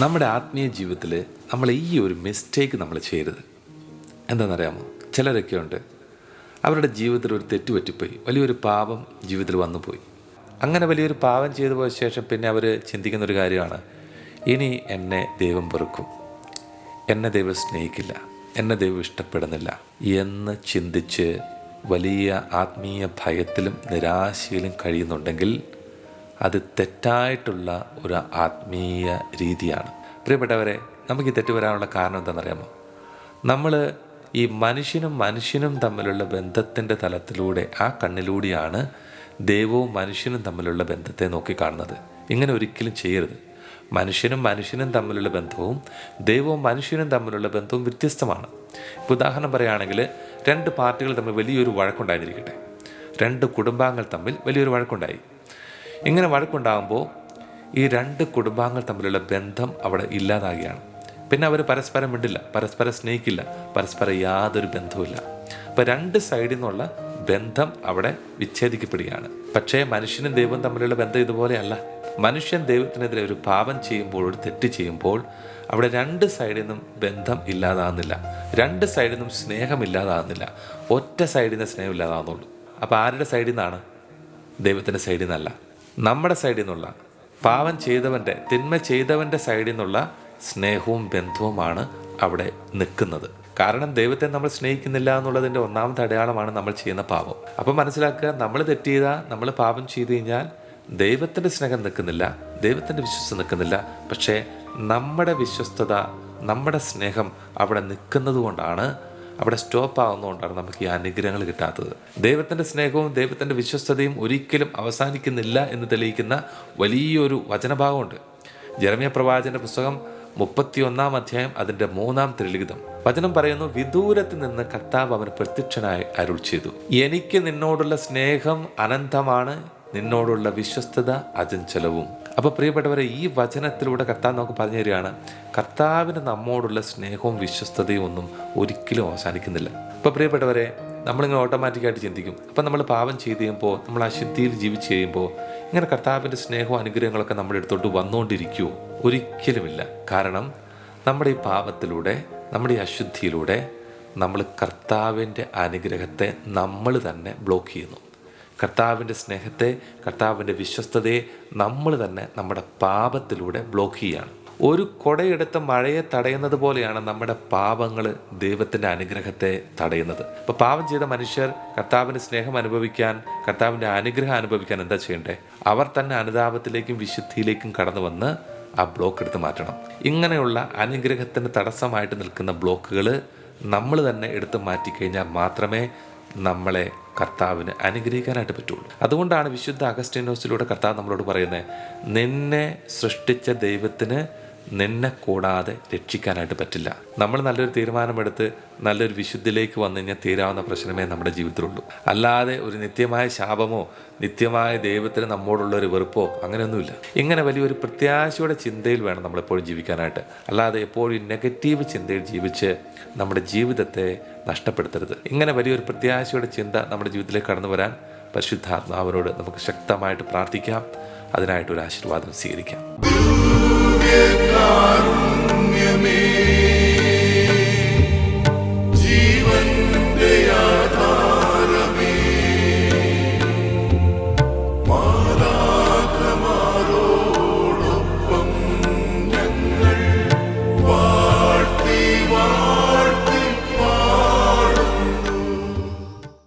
നമ്മുടെ ആത്മീയ ജീവിതത്തിൽ നമ്മൾ ഈ ഒരു മിസ്റ്റേക്ക് നമ്മൾ ചെയ്യരുത്. എന്താണെന്നറിയാമോ? ചിലരൊക്കെ ഉണ്ട്, അവരുടെ ജീവിതത്തിൽ ഒരു തെറ്റ് പറ്റിപ്പോയി, വലിയൊരു പാപം ജീവിതത്തിൽ വന്നുപോയി. അങ്ങനെ വലിയൊരു പാപം ചെയ്തു പോയ ശേഷം പിന്നെ അവർ ചിന്തിക്കുന്നൊരു കാര്യമാണ്, ഇനി എന്നെ ദൈവം വെറുക്കും, എന്നെ ദൈവം സ്നേഹിക്കില്ല, എന്നെ ദൈവം ഇഷ്ടപ്പെടുന്നില്ല എന്ന് ചിന്തിച്ച് വലിയ ആത്മീയ ഭയത്തിലും നിരാശയിലും കഴിയുന്നുണ്ടെങ്കിൽ അത് തെറ്റായിട്ടുള്ള ഒരു ആത്മീയ രീതിയാണ്. പ്രിയപ്പെട്ടവരെ, നമുക്ക് ഈ തെറ്റ് വരാനുള്ള കാരണം എന്താണെന്നറിയാമോ? നമ്മൾ ഈ മനുഷ്യനും തമ്മിലുള്ള ബന്ധത്തിൻ്റെ തലത്തിലൂടെ, ആ കണ്ണിലൂടെയാണ് ദൈവവും മനുഷ്യനും തമ്മിലുള്ള ബന്ധത്തെ നോക്കിക്കാണുന്നത്. ഇങ്ങനെ ഒരിക്കലും ചെയ്യരുത്. മനുഷ്യനും തമ്മിലുള്ള ബന്ധവും ദൈവവും മനുഷ്യനും തമ്മിലുള്ള ബന്ധവും വ്യത്യസ്തമാണ്. ഇപ്പോൾ ഉദാഹരണം പറയുകയാണെങ്കിൽ, രണ്ട് പാർട്ടികൾ തമ്മിൽ വലിയൊരു വഴക്കുണ്ടായിരിക്കട്ടെ, രണ്ട് കുടുംബാംഗങ്ങൾ തമ്മിൽ വലിയൊരു വഴക്കുണ്ടായി. ഇങ്ങനെ വഴക്കുണ്ടാകുമ്പോൾ ഈ രണ്ട് കുടുംബാംഗങ്ങൾ തമ്മിലുള്ള ബന്ധം അവിടെ ഇല്ലാതാകുകയാണ്. പിന്നെ അവർ പരസ്പരം മിണ്ടില്ല, പരസ്പരം സ്നേഹിക്കില്ല, പരസ്പരം യാതൊരു ബന്ധവുമില്ല. അപ്പോൾ രണ്ട് സൈഡിൽ നിന്നുള്ള ബന്ധം അവിടെ വിച്ഛേദിക്കപ്പെടുകയാണ്. പക്ഷേ മനുഷ്യനും ദൈവവും തമ്മിലുള്ള ബന്ധം ഇതുപോലെയല്ല. മനുഷ്യൻ ദൈവത്തിനെതിരെ ഒരു പാപം ചെയ്യുമ്പോൾ, ഒരു തെറ്റ് ചെയ്യുമ്പോൾ അവിടെ രണ്ട് സൈഡിൽ നിന്നും ബന്ധം ഇല്ലാതാകുന്നില്ല, രണ്ട് സൈഡിൽ നിന്നും സ്നേഹമില്ലാതാകുന്നില്ല, ഒറ്റ സൈഡിൽ നിന്ന് സ്നേഹം ഇല്ലാതാകുന്നുള്ളൂ. അപ്പോൾ ആരുടെ സൈഡിൽ നിന്നാണ്? ദൈവത്തിൻ്റെ സൈഡിൽ നിന്നല്ല, നമ്മുടെ സൈഡിൽ നിന്നുള്ള, പാപം ചെയ്തവൻ്റെ, തിന്മ ചെയ്തവൻ്റെ സൈഡിൽ നിന്നുള്ള സ്നേഹവും ബന്ധവുമാണ് അവിടെ നിൽക്കുന്നത്. കാരണം ദൈവത്തെ നമ്മൾ സ്നേഹിക്കുന്നില്ല എന്നുള്ളതിൻ്റെ ഒന്നാമത്തെ അടയാളമാണ് നമ്മൾ ചെയ്യുന്ന പാപം. അപ്പം മനസ്സിലാക്കുക, നമ്മൾ തെറ്റ് ചെയ്താൽ, നമ്മൾ പാപം ചെയ്തു കഴിഞ്ഞാൽ ദൈവത്തിൻ്റെ സ്നേഹം നിൽക്കുന്നില്ല, ദൈവത്തിൻ്റെ വിശ്വസ്തത നിൽക്കുന്നില്ല. പക്ഷേ നമ്മുടെ വിശ്വസ്തത, നമ്മുടെ സ്നേഹം അവിടെ നിൽക്കുന്നത് കൊണ്ടാണ്, അവിടെ സ്റ്റോപ്പ് ആകുന്നതുകൊണ്ടാണ് നമുക്ക് ഈ അനുഗ്രഹങ്ങൾ കിട്ടാത്തത്. ദൈവത്തിൻ്റെ സ്നേഹവും ദൈവത്തിൻ്റെ വിശ്വസ്തതയും ഒരിക്കലും അവസാനിക്കുന്നില്ല എന്ന് തെളിയിക്കുന്ന വലിയൊരു വചനഭാഗമുണ്ട്. ജെറമ്യാ പ്രവാചകന്റെ പുസ്തകം 31 അധ്യായം അതിൻ്റെ 3-ാം തിരുലിഖിതം വചനം പറയുന്നു, വിദൂരത്ത് നിന്ന് കർത്താവ് അവന് പ്രത്യക്ഷനായി അരുൾ ചെയ്തു, എനിക്ക് നിന്നോടുള്ള സ്നേഹം അനന്തമാണ്, നിന്നോടുള്ള വിശ്വസ്തത അചഞ്ചലവും. അപ്പോൾ പ്രിയപ്പെട്ടവരെ, ഈ വചനത്തിലൂടെ കർത്താവ് നമുക്ക് പറഞ്ഞു തരികയാണ്, കർത്താവിന് നമ്മോടുള്ള സ്നേഹവും വിശ്വസ്തതയും ഒന്നും ഒരിക്കലും അവസാനിക്കുന്നില്ല. അപ്പോൾ പ്രിയപ്പെട്ടവരെ, നമ്മളിങ്ങനെ ഓട്ടോമാറ്റിക്കായിട്ട് ചിന്തിക്കും, അപ്പം നമ്മൾ പാപം ചെയ്ത് കഴിയുമ്പോൾ, നമ്മൾ അശുദ്ധിയിൽ ജീവിച്ച് കഴിയുമ്പോൾ ഇങ്ങനെ കർത്താവിൻ്റെ സ്നേഹവും അനുഗ്രഹങ്ങളൊക്കെ നമ്മുടെ അടുത്തോട്ട് വന്നുകൊണ്ടിരിക്കുമോ? ഒരിക്കലുമില്ല. കാരണം നമ്മുടെ ഈ പാപത്തിലൂടെ, നമ്മുടെ ഈ അശുദ്ധിയിലൂടെ നമ്മൾ കർത്താവിൻ്റെ അനുഗ്രഹത്തെ നമ്മൾ തന്നെ ബ്ലോക്ക് ചെയ്യുന്നു. കർത്താവിൻ്റെ സ്നേഹത്തെ, കർത്താവിൻ്റെ വിശ്വസ്തതയെ നമ്മൾ തന്നെ നമ്മുടെ പാപത്തിലൂടെ ബ്ലോക്ക് ചെയ്യുകയാണ്. ഒരു കുടയെടുത്ത് മഴയെ തടയുന്നത് പോലെയാണ് നമ്മുടെ പാപങ്ങൾ ദൈവത്തിൻ്റെ അനുഗ്രഹത്തെ തടയുന്നത്. അപ്പോൾ പാപം ചെയ്ത മനുഷ്യർ കർത്താവിൻ്റെ സ്നേഹം അനുഭവിക്കാൻ, കർത്താവിൻ്റെ അനുഗ്രഹം അനുഭവിക്കാൻ എന്താ ചെയ്യേണ്ടത്? അവർ തന്നെ അനുതാപത്തിലേക്കും വിശുദ്ധിയിലേക്കും കടന്നു വന്ന് ആ ബ്ലോക്ക് എടുത്ത് മാറ്റണം. ഇങ്ങനെയുള്ള അനുഗ്രഹത്തിന് തടസ്സമായിട്ട് നിൽക്കുന്ന ബ്ലോക്കുകൾ നമ്മൾ തന്നെ എടുത്ത് മാറ്റിക്കഴിഞ്ഞാൽ മാത്രമേ നമ്മളെ കർത്താവിന് അനുഗ്രഹിക്കാനായിട്ട് പറ്റുള്ളൂ. അതുകൊണ്ടാണ് വിശുദ്ധ അഗസ്തീനോസിലൂടെ കർത്താവ് നമ്മളോട് പറയുന്നത്, നിന്നെ സൃഷ്ടിച്ച ദൈവത്തിന് നിന്നെ കൂടാതെ രക്ഷിക്കാനായിട്ട് പറ്റില്ല. നമ്മൾ നല്ലൊരു തീരുമാനമെടുത്ത് നല്ലൊരു വിശുദ്ധിയിലേക്ക് വന്നു കഴിഞ്ഞാൽ തീരാവുന്ന പ്രശ്നമേ നമ്മുടെ ജീവിതത്തിലുള്ളൂ. അല്ലാതെ ഒരു നിത്യമായ ശാപമോ നിത്യമായ ദൈവത്തിന് നമ്മോടുള്ളൊരു വെറുപ്പോ അങ്ങനെയൊന്നുമില്ല. ഇങ്ങനെ വലിയൊരു പ്രത്യാശയുടെ ചിന്തയിൽ വേണം നമ്മളെപ്പോഴും ജീവിക്കാനായിട്ട്. അല്ലാതെ എപ്പോഴും നെഗറ്റീവ് ചിന്തയിൽ ജീവിച്ച് നമ്മുടെ ജീവിതത്തെ നഷ്ടപ്പെടുത്തരുത്. ഇങ്ങനെ വലിയൊരു പ്രത്യാശയുടെ ചിന്ത നമ്മുടെ ജീവിതത്തിലേക്ക് കടന്നു വരാൻ പരിശുദ്ധാത്മാവിനോട് നമുക്ക് ശക്തമായിട്ട് പ്രാർത്ഥിക്കാം. അതിനായിട്ടൊരു ആശീർവാദം സ്വീകരിക്കാം. കാരുണ്യമേ